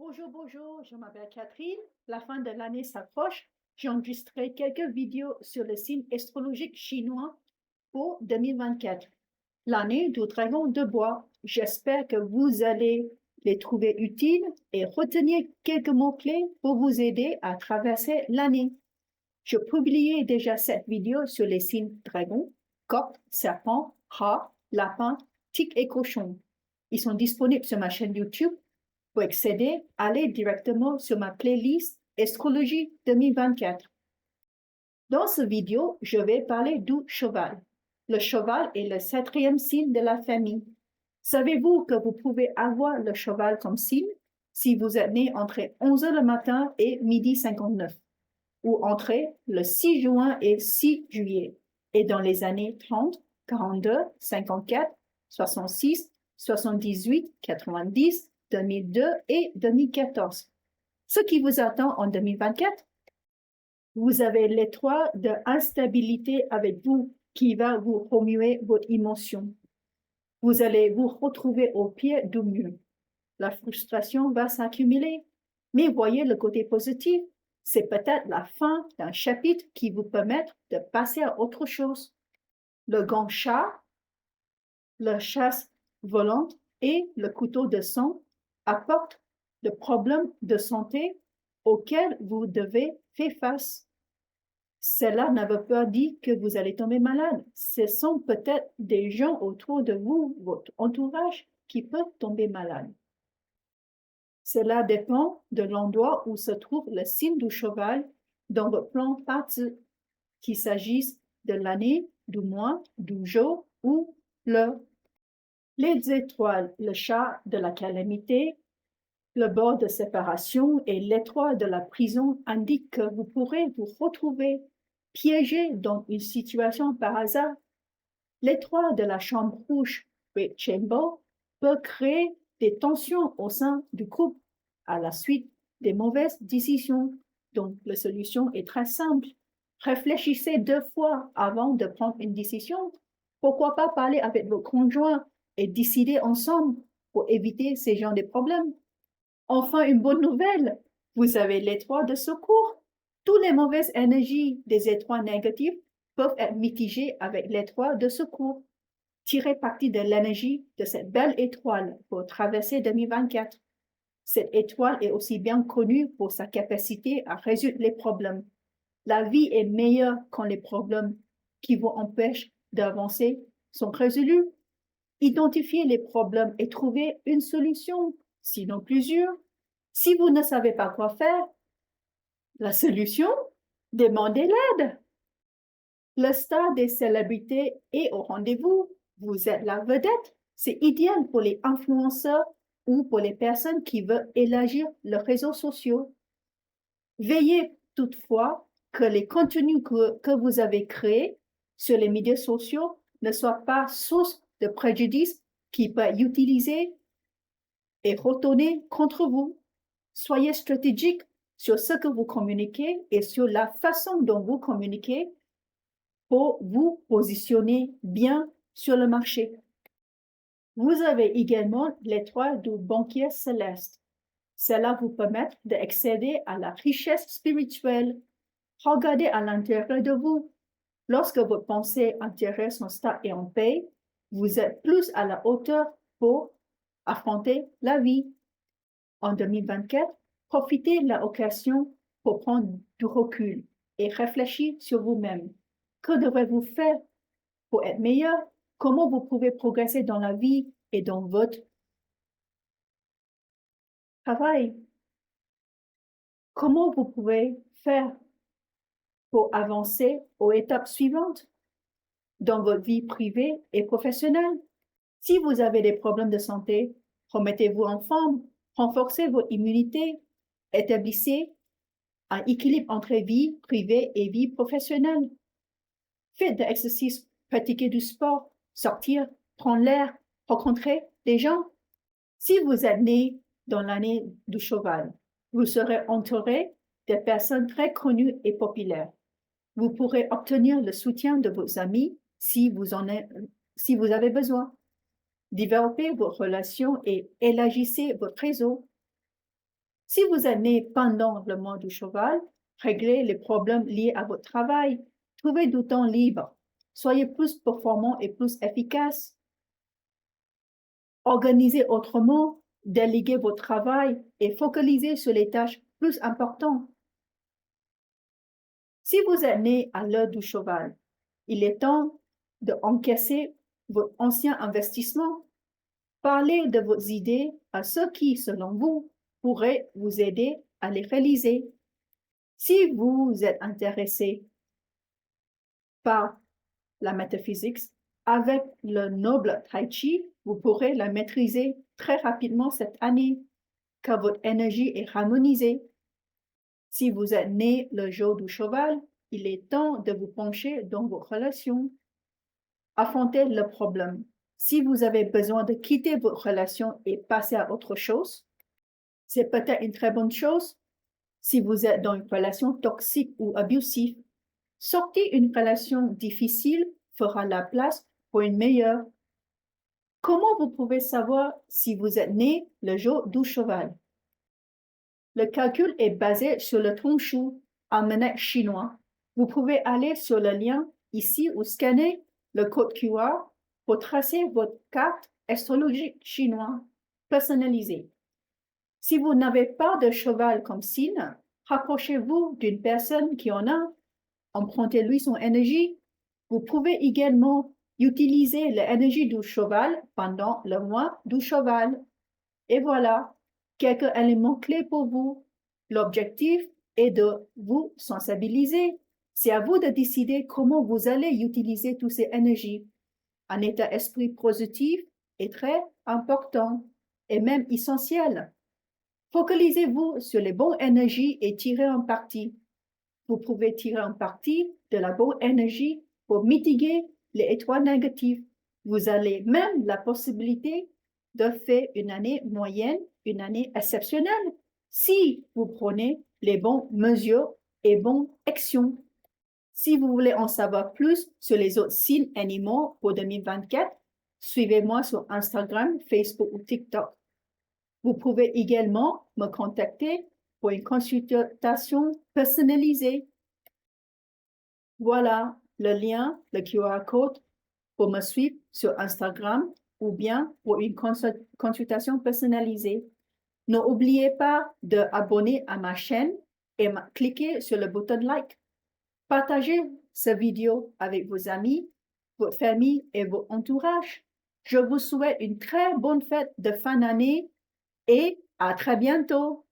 Bonjour, bonjour, je m'appelle Catherine. La fin de l'année s'approche. J'ai enregistré quelques vidéos sur le signe astrologique chinois pour 2024, l'année du dragon de bois. J'espère que vous allez les trouver utiles et retenir quelques mots-clés pour vous aider à traverser l'année. Je publiais déjà cette vidéo sur les signes dragons, coq, serpent, rat, lapin, tigre et cochon. Ils sont disponibles sur ma chaîne YouTube. Pour accéder, allez directement sur ma playlist Astrologie 2024. Dans cette vidéo, je vais parler du cheval. Le cheval est le 7e signe de la famille. Savez-vous que vous pouvez avoir le cheval comme signe si vous êtes né entre 11h le matin et midi 59, ou entre le 6 juin et 6 juillet, et dans les années 30, 42, 54, 66, 78, 90, 2002 et 2014. Ce qui vous attend en 2024, vous avez l'étoile de instabilité avec vous qui va vous remuer votre émotion. Vous allez vous retrouver au pied du mur. La frustration va s'accumuler. Mais voyez le côté positif, c'est peut-être la fin d'un chapitre qui vous permet de passer à autre chose. Le gant chat, la chasse volante et le couteau de sang apportent des problèmes de santé auxquels vous devez faire face. Cela ne veut pas dire que vous allez tomber malade. Ce sont peut-être des gens autour de vous, votre entourage, qui peuvent tomber malades. Cela dépend de l'endroit où se trouve le signe du cheval dans votre plan parti, qu'il s'agisse de l'année, du mois, du jour ou l'heure. Les étoiles, le chat de la calamité, le bord de séparation et l'étoile de la prison indiquent que vous pourrez vous retrouver piégé dans une situation par hasard. L'étoile de la chambre rouge, Red Chamber, peut créer des tensions au sein du couple à la suite des mauvaises décisions. Donc, la solution est très simple. Réfléchissez 2 fois avant de prendre une décision. Pourquoi pas parler avec vos conjoints et décider ensemble pour éviter ces genres de problèmes. Enfin, une bonne nouvelle, vous avez l'étoile de secours. Toutes les mauvaises énergies des étoiles négatives peuvent être mitigées avec l'étoile de secours. Tirez parti de l'énergie de cette belle étoile pour traverser 2024. Cette étoile est aussi bien connue pour sa capacité à résoudre les problèmes. La vie est meilleure quand les problèmes qui vous empêchent d'avancer sont résolus. Identifiez les problèmes et trouvez une solution, sinon plusieurs. Si vous ne savez pas quoi faire, la solution, demandez l'aide. Le star des célébrités est au rendez-vous. Vous êtes la vedette. C'est idéal pour les influenceurs ou pour les personnes qui veulent élargir leurs réseaux sociaux. Veillez toutefois que les contenus que vous avez créés sur les médias sociaux ne soient pas source de préjudice qui peut être utilisé et retourné contre vous. Soyez stratégique sur ce que vous communiquez et sur la façon dont vous communiquez pour vous positionner bien sur le marché. Vous avez également l'étoile du banquier céleste. Cela vous permet d'accéder à la richesse spirituelle. Regardez à l'intérieur de vous. Lorsque vos pensées intérieures sont stables et en paix, vous êtes plus à la hauteur pour affronter la vie. En 2024, profitez de l'occasion pour prendre du recul et réfléchir sur vous-même. Que devrez-vous faire pour être meilleur? Comment vous pouvez progresser dans la vie et dans votre travail? Comment vous pouvez faire pour avancer aux étapes suivantes dans votre vie privée et professionnelle? Si vous avez des problèmes de santé, remettez-vous en forme, renforcez votre immunité, établissez un équilibre entre vie privée et vie professionnelle. Faites de l'exercice, pratiquez du sport, sortir, prendre l'air, rencontrer des gens. Si vous êtes né dans l'année du cheval, vous serez entouré de personnes très connues et populaires. Vous pourrez obtenir le soutien de vos amis si vous avez besoin. Développez vos relations et élargissez votre réseau. Si vous êtes né pendant le mois du cheval, réglez les problèmes liés à votre travail. Trouvez du temps libre. Soyez plus performant et plus efficace. Organisez autrement, déléguez votre travail et focalisez sur les tâches plus importantes. Si vous êtes né à l'heure du cheval, il est temps d'encaisser votre ancien investissement. Parlez de vos idées à ceux qui, selon vous, pourraient vous aider à les réaliser. Si vous êtes intéressé par la métaphysique, avec le noble Tai Chi, vous pourrez la maîtriser très rapidement cette année, car votre énergie est harmonisée. Si vous êtes né le jour du cheval, il est temps de vous pencher dans vos relations. Affrontez le problème. Si vous avez besoin de quitter votre relation et passer à autre chose, c'est peut-être une très bonne chose. Si vous êtes dans une relation toxique ou abusive, sortir une relation difficile fera la place pour une meilleure. Comment vous pouvez savoir si vous êtes né le jour du cheval? Le calcul est basé sur le Tongshu, almanach chinois. Vous pouvez aller sur le lien ici ou scanner le code QR pour tracer votre carte astrologique chinoise personnalisée. Si vous n'avez pas de cheval comme signe, rapprochez-vous d'une personne qui en a, empruntez-lui son énergie. Vous pouvez également utiliser l'énergie du cheval pendant le mois du cheval. Et voilà, quelques éléments clés pour vous. L'objectif est de vous sensibiliser. C'est à vous de décider comment vous allez utiliser toutes ces énergies. Un état d'esprit positif est très important et même essentiel. Focalisez-vous sur les bonnes énergies et tirez un parti. Vous pouvez tirer un parti de la bonne énergie pour mitiguer les étoiles négatives. Vous avez même la possibilité de faire une année moyenne, une année exceptionnelle, si vous prenez les bonnes mesures et bonnes actions. Si vous voulez en savoir plus sur les autres signes animaux pour 2024, suivez-moi sur Instagram, Facebook ou TikTok. Vous pouvez également me contacter pour une consultation personnalisée. Voilà le lien, le QR code pour me suivre sur Instagram ou bien pour une consultation personnalisée. N'oubliez pas d'abonner à ma chaîne et cliquez sur le bouton like. Partagez cette vidéo avec vos amis, votre famille et votre entourage. Je vous souhaite une très bonne fête de fin d'année et à très bientôt.